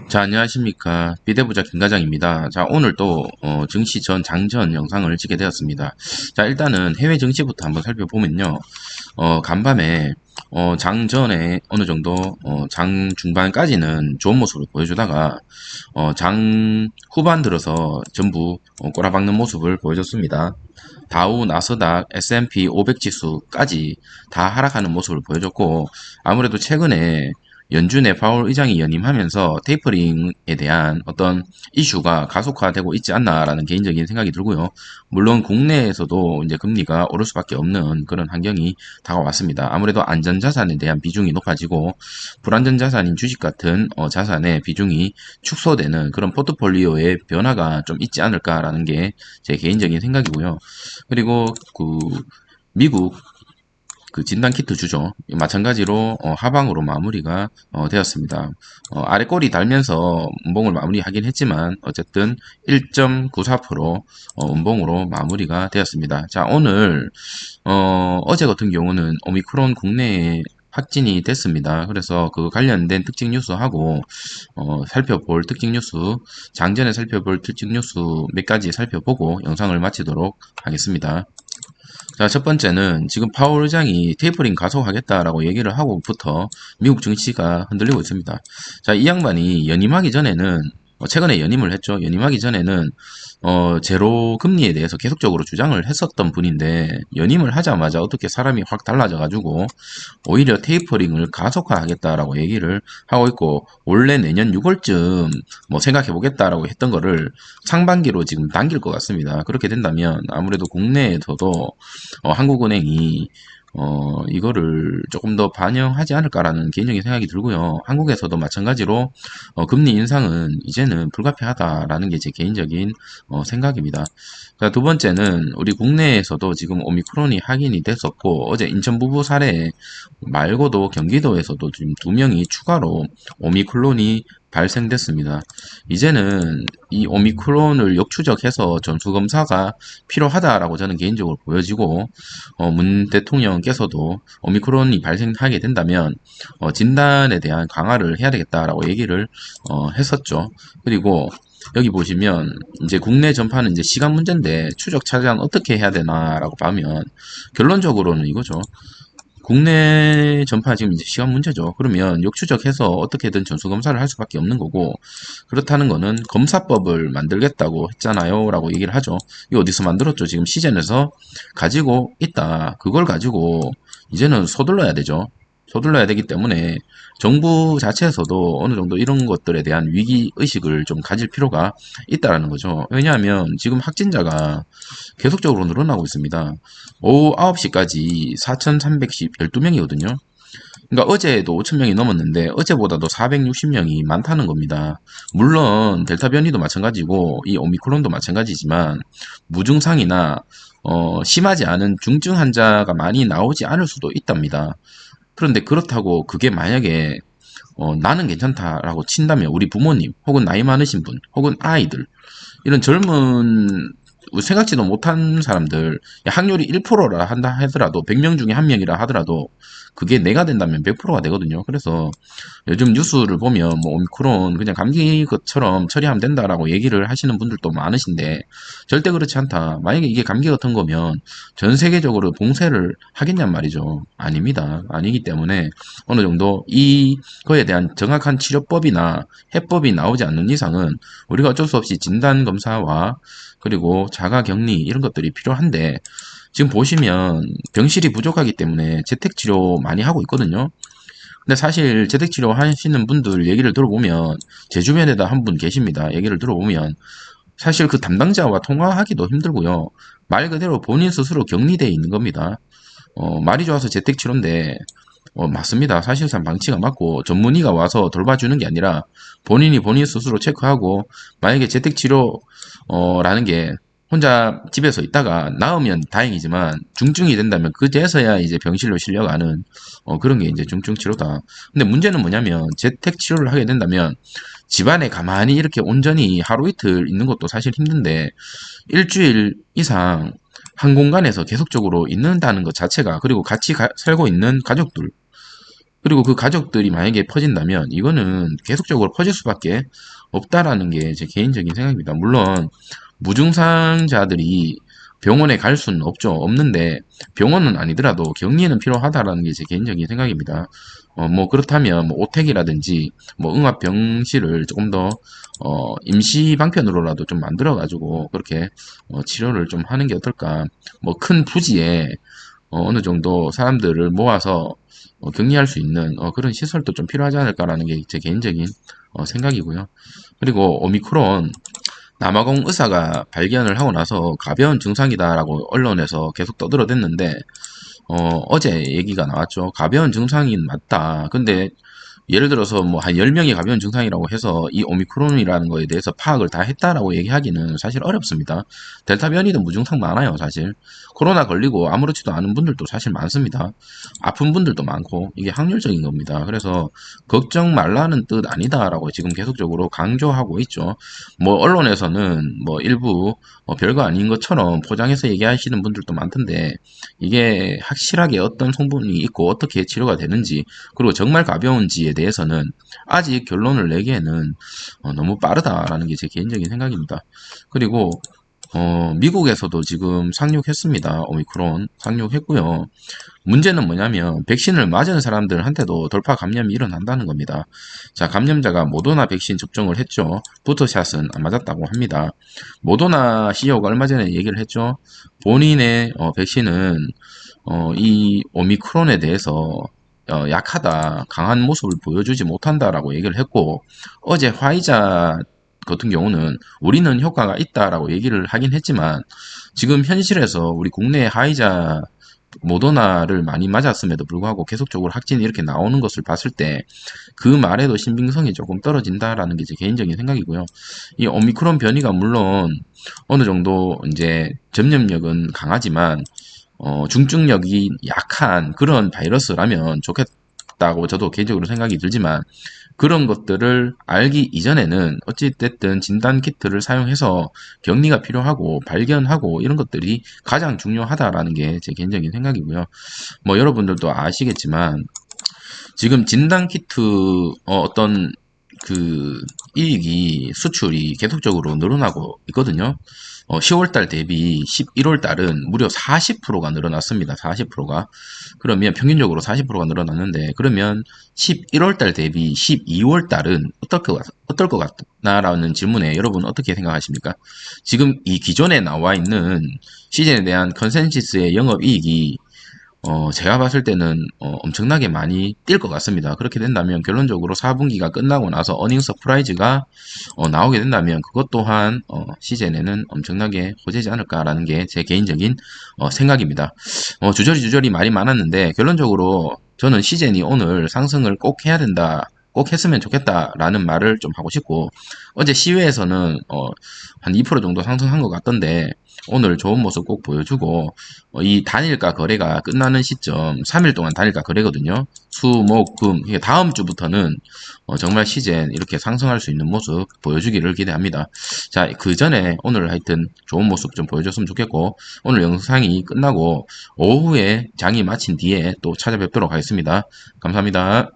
자, 안녕하십니까. 비대부자 김과장입니다. 자, 오늘 또, 증시 전 장전 영상을 찍게 되었습니다. 자, 일단은 해외 증시부터 한번 살펴보면요. 간밤에, 장전에 어느 정도, 장 중반까지는 좋은 모습을 보여주다가, 장 후반 들어서 전부 꼬라박는 모습을 보여줬습니다. 다우, 나스닥, S&P 500 지수까지 다 하락하는 모습을 보여줬고, 아무래도 최근에 연준의 파월 의장이 연임하면서 테이퍼링에 대한 어떤 이슈가 가속화되고 있지 않나라는 개인적인 생각이 들고요. 물론 국내에서도 이제 금리가 오를 수밖에 없는 그런 환경이 다가왔습니다. 아무래도 안전자산에 대한 비중이 높아지고 불안전자산인 주식 같은 자산의 비중이 축소되는 그런 포트폴리오의 변화가 좀 있지 않을까라는 게 제 개인적인 생각이고요. 그리고 미국 진단 키트 주죠. 마찬가지로 하방으로 마무리가 되었습니다. 아래 꼬리 달면서 음봉을 마무리하긴 했지만 어쨌든 1.94% 음봉으로 마무리가 되었습니다. 자, 오늘 어제 같은 경우는 오미크론 국내에 확진이 됐습니다. 그래서 그 관련된 특징 뉴스하고 살펴볼 특징 뉴스, 장전에 살펴볼 특징 뉴스 몇 가지 살펴보고 영상을 마치도록 하겠습니다. 자, 첫 번째는 지금 파월 의장이 테이퍼링 가속하겠다라고 얘기를 하고부터 미국 증시가 흔들리고 있습니다. 자, 이 양반이 연임하기 전에는 최근에 연임을 했죠. 연임하기 전에는 제로 금리에 대해서 계속적으로 주장을 했었던 분인데 연임을 하자마자 어떻게 사람이 확 달라져가지고 오히려 테이퍼링을 가속화하겠다라고 얘기를 하고 있고 원래 내년 6월쯤 뭐 생각해 보겠다라고 했던 거를 상반기로 지금 당길 것 같습니다. 그렇게 된다면 아무래도 국내에서도 한국은행이 이거를 조금 더 반영하지 않을까라는 개인적인 생각이 들고요. 한국에서도 마찬가지로 금리 인상은 이제는 불가피하다라는 게 제 개인적인 생각입니다. 자, 두 번째는 우리 국내에서도 지금 오미크론이 확인이 됐었고 어제 인천 부부 사례 말고도 경기도에서도 지금 2명이 추가로 오미크론이 발생됐습니다. 이제는 이 오미크론을 역추적해서 전수검사가 필요하다라고 저는 개인적으로 보여지고 문 대통령께서도 오미크론이 발생하게 된다면 진단에 대한 강화를 해야 되겠다라고 얘기를 했었죠. 그리고 여기 보시면 이제 국내 전파는 이제 시간 문제인데 추적 차단 어떻게 해야 되나라고 보면 결론적으로는 이거죠. 국내 전파 지금 이제 시간 문제죠. 그러면 역추적해서 어떻게든 전수검사를 할 수밖에 없는 거고, 그렇다는 거는 검사법을 만들겠다고 했잖아요. 라고 얘기를 하죠. 이거 어디서 만들었죠? 지금 시즌에서 가지고 있다. 그걸 가지고 이제는 서둘러야 되죠. 서둘러야 되기 때문에 정부 자체에서도 어느 정도 이런 것들에 대한 위기 의식을 좀 가질 필요가 있다라는 거죠. 왜냐하면 지금 확진자가 계속적으로 늘어나고 있습니다. 오후 9시까지 4,312명이거든요. 그러니까 어제도 5,000명이 넘었는데 어제보다도 460명이 많다는 겁니다. 물론 델타 변이도 마찬가지고 이 오미크론도 마찬가지지만 무증상이나 심하지 않은 중증 환자가 많이 나오지 않을 수도 있답니다. 그런데 그렇다고 그게 만약에 나는 괜찮다라고 친다면 우리 부모님 혹은 나이 많으신 분 혹은 아이들 이런 젊은 생각지도 못한 사람들 확률이 1%라 한다 하더라도 100명 중에 1명이라 하더라도 그게 내가 된다면 100%가 되거든요. 그래서 요즘 뉴스를 보면 뭐 오미크론 그냥 감기 것처럼 처리하면 된다라고 얘기를 하시는 분들도 많으신데 절대 그렇지 않다. 만약에 이게 감기 같은 거면 전 세계적으로 봉쇄를 하겠냔 말이죠. 아닙니다. 아니기 때문에 어느 정도 이거에 대한 정확한 치료법이나 해법이 나오지 않는 이상은 우리가 어쩔 수 없이 진단 검사와 그리고 자가 격리 이런 것들이 필요한데 지금 보시면 병실이 부족하기 때문에 재택치료 많이 하고 있거든요. 근데 사실 재택치료 하시는 분들 얘기를 들어보면 제 주변에다 한 분 계십니다. 얘기를 들어보면 사실 그 담당자와 통화하기도 힘들고요. 말 그대로 본인 스스로 격리되어 있는 겁니다. 말이 좋아서 재택치료인데 맞습니다. 사실상 방치가 맞고 전문의가 와서 돌봐주는 게 아니라 본인이 본인 스스로 체크하고 만약에 재택치료라는 게 혼자 집에서 있다가 나으면 다행이지만 중증이 된다면 그제서야 이제 병실로 실려가는 그런 게 이제 중증치료다. 근데 문제는 뭐냐면 재택치료를 하게 된다면 집안에 가만히 이렇게 온전히 하루 이틀 있는 것도 사실 힘든데 일주일 이상 한 공간에서 계속적으로 있는다는 것 자체가 그리고 같이 살고 있는 가족들 그리고 그 가족들이 만약에 퍼진다면 이거는 계속적으로 퍼질 수밖에 없다라는 게 제 개인적인 생각입니다. 물론 무증상자들이 병원에 갈 수는 없는데 병원은 아니더라도 격리는 필요하다라는 게 제 개인적인 생각입니다. 뭐 그렇다면 뭐 오택이라든지 뭐 응압병실을 조금 더 임시 방편으로라도 좀 만들어 가지고 그렇게 치료를 좀 하는 게 어떨까. 뭐 큰 부지에 어느 정도 사람들을 모아서 격리할 수 있는 그런 시설도 좀 필요하지 않을까라는 게 제 개인적인 생각이고요. 그리고 오미크론 남아공 의사가 발견을 하고 나서 가벼운 증상이다라고 언론에서 계속 떠들어댔는데 어제 얘기가 나왔죠. 가벼운 증상인 맞다. 근데 예를 들어서 뭐 한 10명이 가벼운 증상이라고 해서 이 오미크론이라는 거에 대해서 파악을 다 했다라고 얘기하기는 사실 어렵습니다. 델타 변이도 무증상 많아요, 사실. 코로나 걸리고 아무렇지도 않은 분들도 사실 많습니다. 아픈 분들도 많고 이게 확률적인 겁니다. 그래서 걱정 말라는 뜻 아니다라고 지금 계속적으로 강조하고 있죠. 뭐 언론에서는 뭐 일부 별거 아닌 것처럼 포장해서 얘기하시는 분들도 많던데 이게 확실하게 어떤 성분이 있고 어떻게 치료가 되는지 그리고 정말 가벼운지에 대해서는 아직 결론을 내기에는 너무 빠르다라는 게 제 개인적인 생각입니다. 그리고 미국에서도 지금 상륙했습니다. 오미크론 상륙했고요. 문제는 뭐냐면 백신을 맞은 사람들한테도 돌파 감염이 일어난다는 겁니다. 자, 감염자가 모더나 백신 접종을 했죠. 부터샷은 안 맞았다고 합니다. 모더나 CEO가 얼마 전에 얘기를 했죠. 본인의 백신은 이 오미크론에 대해서 약하다, 강한 모습을 보여주지 못한다라고 얘기를 했고, 어제 화이자 같은 경우는 우리는 효과가 있다라고 얘기를 하긴 했지만, 지금 현실에서 우리 국내 화이자 모더나를 많이 맞았음에도 불구하고 계속적으로 확진이 이렇게 나오는 것을 봤을 때 그 말에도 신빙성이 조금 떨어진다라는 게 제 개인적인 생각이고요. 이 오미크론 변이가 물론 어느 정도 이제 전염력은 강하지만 중증력이 약한 그런 바이러스라면 좋겠다고 저도 개인적으로 생각이 들지만 그런 것들을 알기 이전에는 어찌됐든 진단 키트를 사용해서 격리가 필요하고 발견하고 이런 것들이 가장 중요하다라는 게 제 개인적인 생각이고요. 뭐 여러분들도 아시겠지만 지금 진단 키트 어떤 그 이익이 수출이 계속적으로 늘어나고 있거든요. 10월달 대비 11월달은 무려 40%가 늘어났습니다. 40%가. 그러면 평균적으로 40%가 늘어났는데 그러면 11월달 대비 12월달은 어떨 것 같나라는 질문에 여러분 어떻게 생각하십니까? 지금 이 기존에 나와 있는 시즌에 대한 컨센시스의 영업이익이 제가 봤을 때는 엄청나게 많이 뛸 것 같습니다. 그렇게 된다면 결론적으로 4분기가 끝나고 나서 어닝 서프라이즈가 나오게 된다면 그것 또한 시즌에는 엄청나게 호재지 않을까라는 게 제 개인적인 생각입니다. 주저리 말이 많았는데 결론적으로 저는 시즌이 오늘 상승을 꼭 해야 된다. 꼭 했으면 좋겠다라는 말을 좀 하고 싶고 어제 시외에서는 한 2% 정도 상승한 것 같던데 오늘 좋은 모습 꼭 보여주고 이 단일가 거래가 끝나는 시점 3일 동안 단일가 거래거든요. 수, 목, 금 다음 주부터는 정말 시즌 이렇게 상승할 수 있는 모습 보여주기를 기대합니다. 자, 그 전에 오늘 하여튼 좋은 모습 좀 보여줬으면 좋겠고 오늘 영상이 끝나고 오후에 장이 마친 뒤에 또 찾아뵙도록 하겠습니다. 감사합니다.